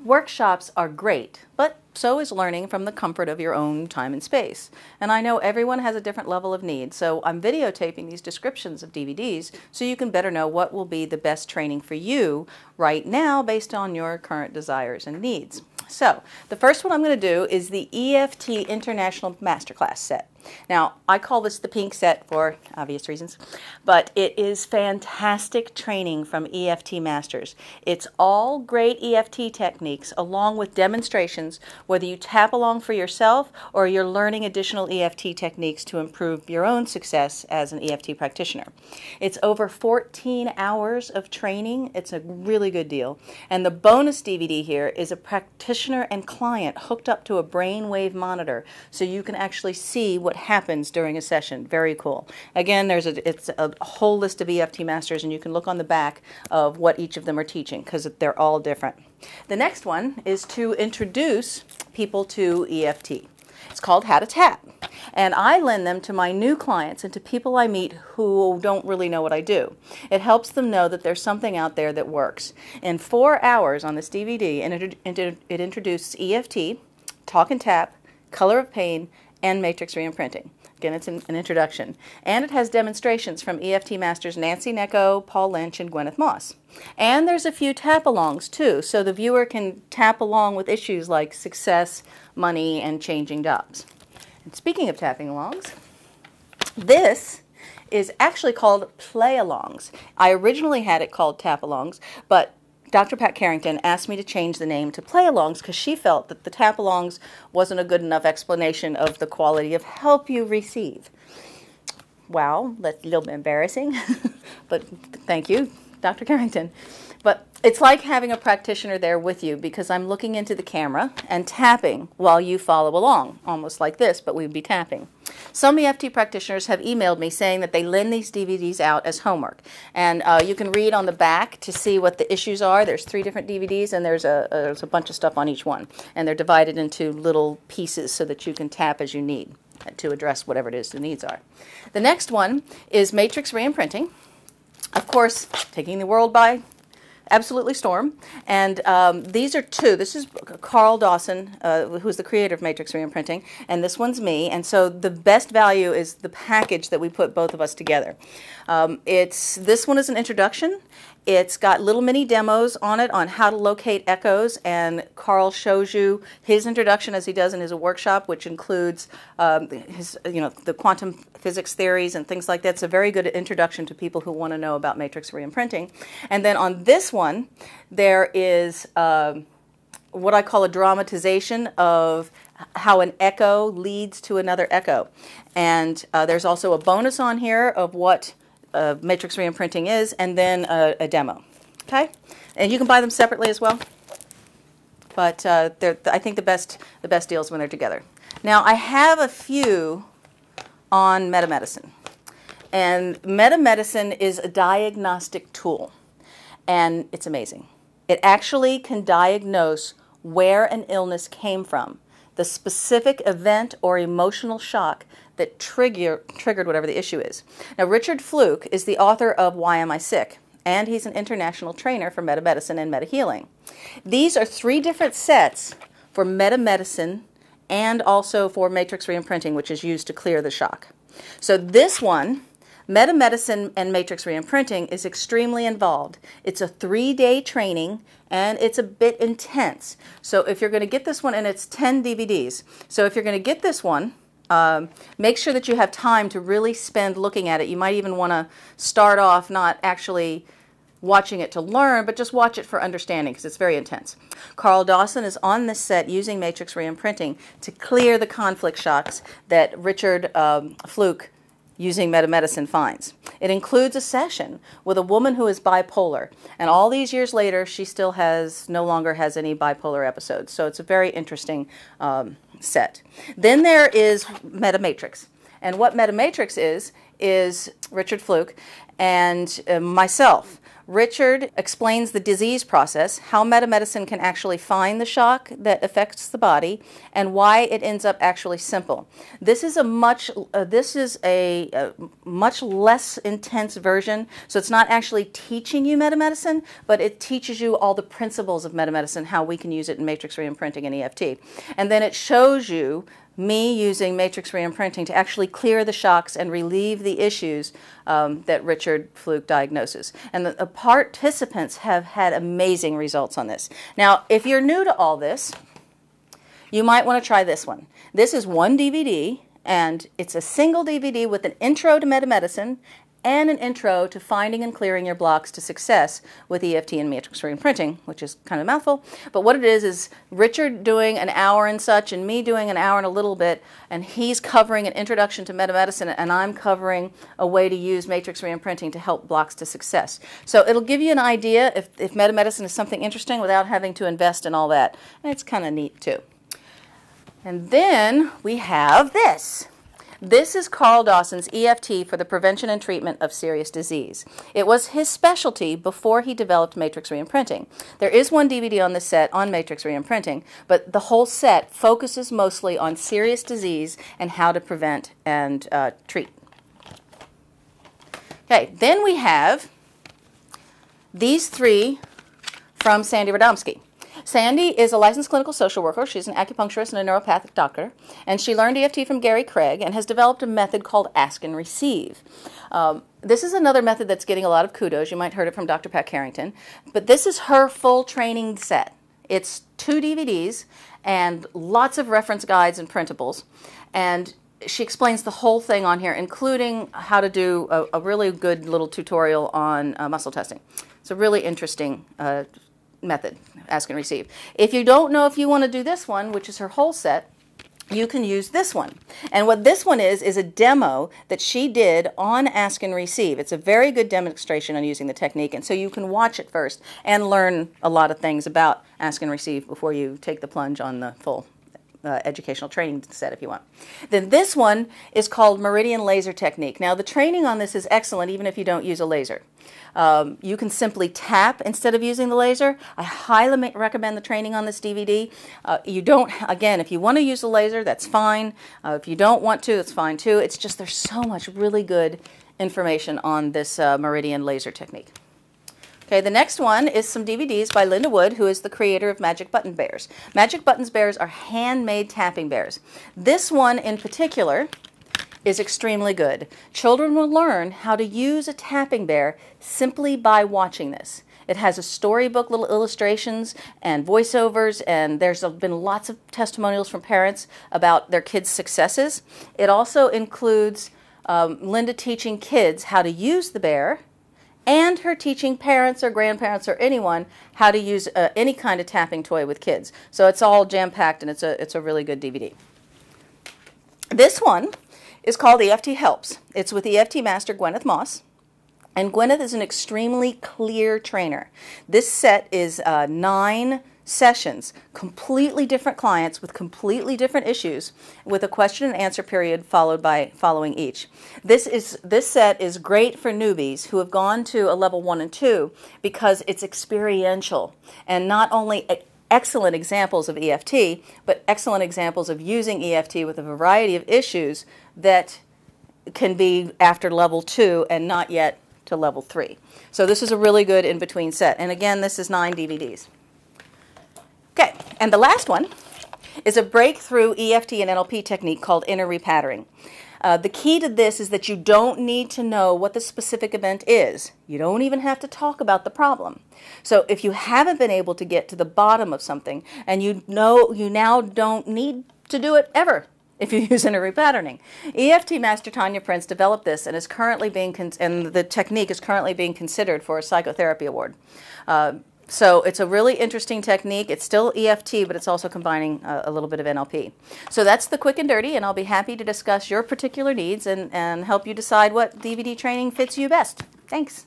Workshops are great, but so is learning from the comfort of your own time and space. And I know everyone has a different level of need, so I'm videotaping these descriptions of DVDs so you can better know what will be the best training for you right now based on your current desires and needs. So, the first one I'm going to do is the EFT International Masterclass set. Now, I call this the pink set for obvious reasons, but it is fantastic training from EFT masters. It's all great EFT techniques along with demonstrations, whether you tap along for yourself or you're learning additional EFT techniques to improve your own success as an EFT practitioner. It's over 14 hours of training. It's a really good deal. And the bonus DVD here is a practitioner and client hooked up to a brainwave monitor so you can actually see what happens during a session. Very cool. Again, it's a whole list of EFT masters, and you can look on the back of what each of them are teaching because they're all different. The next one is to introduce people to EFT. It's called How to Tap, and I lend them to my new clients and to people I meet who don't really know what I do. It helps them know that there's something out there that works. In 4 hours on this DVD, it introduces EFT, Talk and Tap, Color of Pain, and matrix reimprinting. Again, it's an introduction. And it has demonstrations from EFT masters Nancy Necko, Paul Lynch, and Gwyneth Moss. And there's a few tap-alongs too, so the viewer can tap along with issues like success, money, and changing jobs. And speaking of tapping alongs, this is actually called play-alongs. I originally had it called tap-alongs, but Dr. Pat Carrington asked me to change the name to play-alongs because she felt that the tap-alongs wasn't a good enough explanation of the quality of help you receive. Wow, that's a little bit embarrassing, but thank you, Dr. Carrington. But it's like having a practitioner there with you because I'm looking into the camera and tapping while you follow along, almost like this, but we'd be tapping. Some EFT practitioners have emailed me saying that they lend these DVDs out as homework. And you can read on the back to see what the issues are. There's 3 different DVDs, and there's a bunch of stuff on each one. And they're divided into little pieces so that you can tap as you need to address whatever it is the needs are. The next one is matrix reimprinting. Of course, taking the world by absolutely storm. And these are 2. This is Carl Dawson, who's the creator of Matrix Reimprinting, and this one's me. And so the best value is the package that we put both of us together. This one is an introduction. It's got little mini demos on it on how to locate echoes, and Carl shows you his introduction as he does in his workshop, which includes the quantum physics theories and things like that. It's a very good introduction to people who want to know about matrix reimprinting. And then on this one, there is what I call a dramatization of how an echo leads to another echo. And there's also a bonus on here of what matrix reimprinting is, and then a demo. Okay, and you can buy them separately as well. But I think the best deal is when they're together. Now I have a few on metamedicine, and metamedicine is a diagnostic tool, and it's amazing. It actually can diagnose where an illness came from, the specific event or emotional shock that triggered whatever the issue is. Now, Richard Fluke is the author of Why Am I Sick? And he's an international trainer for metamedicine and metahealing. These are 3 different sets for metamedicine and also for matrix reimprinting, which is used to clear the shock. So this one, metamedicine and matrix reimprinting, is extremely involved. It's a 3-day training, and it's a bit intense. So if you're going to get this one, and it's 10 DVDs, so if you're going to get this one, make sure that you have time to really spend looking at it. You might even want to start off not actually watching it to learn, but just watch it for understanding because it's very intense. Carl Dawson is on this set using matrix reimprinting to clear the conflict shocks that Richard Fluke using metamedicine finds. It includes a session with a woman who is bipolar, and all these years later she still no longer has any bipolar episodes. So it's a very interesting set. Then there is Metamatrix, and what Metamatrix is Richard Fluke and myself Richard explains the disease process, how metamedicine can actually find the shock that affects the body, and why it ends up actually simple. This is a much less intense version, so it's not actually teaching you metamedicine, but it teaches you all the principles of metamedicine, how we can use it in matrix reimprinting and EFT. And then it shows you me using matrix reimprinting to actually clear the shocks and relieve the issues that Richard Fluke diagnoses. And the participants have had amazing results on this. Now, if you're new to all this, you might want to try this one. This is one DVD, and it's a single DVD with an intro to metamedicine and an intro to finding and clearing your blocks to success with EFT and matrix reimprinting, which is kind of a mouthful. But what it is Richard doing an hour and such, and me doing an hour and a little bit, and he's covering an introduction to metamedicine, and I'm covering a way to use matrix reimprinting to help blocks to success. So it'll give you an idea if metamedicine is something interesting without having to invest in all that. And it's kind of neat too. And then we have this. This is Carl Dawson's EFT for the prevention and treatment of serious disease. It was his specialty before he developed matrix reimprinting. There is one DVD on this set on matrix reimprinting, but the whole set focuses mostly on serious disease and how to prevent and treat. Okay, then we have these three from Sandy Radomski. Sandy is a licensed clinical social worker. She's an acupuncturist and a neuropathic doctor. And she learned EFT from Gary Craig and has developed a method called Ask and Receive. This is another method that's getting a lot of kudos. You might have heard it from Dr. Pat Carrington. But this is her full training set. It's 2 DVDs and lots of reference guides and printables. And she explains the whole thing on here, including how to do a really good little tutorial on muscle testing. It's a really interesting method, Ask and Receive. If you don't know if you want to do this one, which is her whole set, you can use this one. And what this one is a demo that she did on Ask and Receive. It's a very good demonstration on using the technique, and so you can watch it first and learn a lot of things about Ask and Receive before you take the plunge on the full educational training set if you want. Then this one is called Meridian Laser Technique. Now the training on this is excellent even if you don't use a laser. You can simply tap instead of using the laser. I highly recommend the training on this DVD. You don't, again, if you want to use the laser, that's fine. If you don't want to, it's fine too. It's just there's so much really good information on this Meridian Laser Technique. Okay, the next one is some DVDs by Linda Wood, who is the creator of Magic Button Bears. Magic Buttons Bears are handmade tapping bears. This one in particular is extremely good. Children will learn how to use a tapping bear simply by watching this. It has a storybook, little illustrations and voiceovers, and there's been lots of testimonials from parents about their kids' successes. It also includes Linda teaching kids how to use the bear, and her teaching parents or grandparents or anyone how to use any kind of tapping toy with kids. So it's all jam-packed, and it's a really good DVD. This one is called EFT Helps. It's with EFT master Gwyneth Moss. And Gwyneth is an extremely clear trainer. This set is 9 sessions, completely different clients with completely different issues, with a question and answer period following each. This set is great for newbies who have gone to a level 1 and 2 because it's experiential and not only excellent examples of EFT, but excellent examples of using EFT with a variety of issues that can be after level 2 and not yet to level 3. So this is a really good in-between set. And again, this is 9 DVDs. Okay, and the last one is a breakthrough EFT and NLP technique called inner repatterning. The key to this is that you don't need to know what the specific event is. You don't even have to talk about the problem. So if you haven't been able to get to the bottom of something, and you know you now don't need to do it ever if you use inner repatterning. EFT master Tanya Prince developed this and is currently being and the technique is currently being considered for a psychotherapy award. So it's a really interesting technique. It's still EFT, but it's also combining a little bit of NLP. So that's the quick and dirty, and I'll be happy to discuss your particular needs and help you decide what DVD training fits you best. Thanks.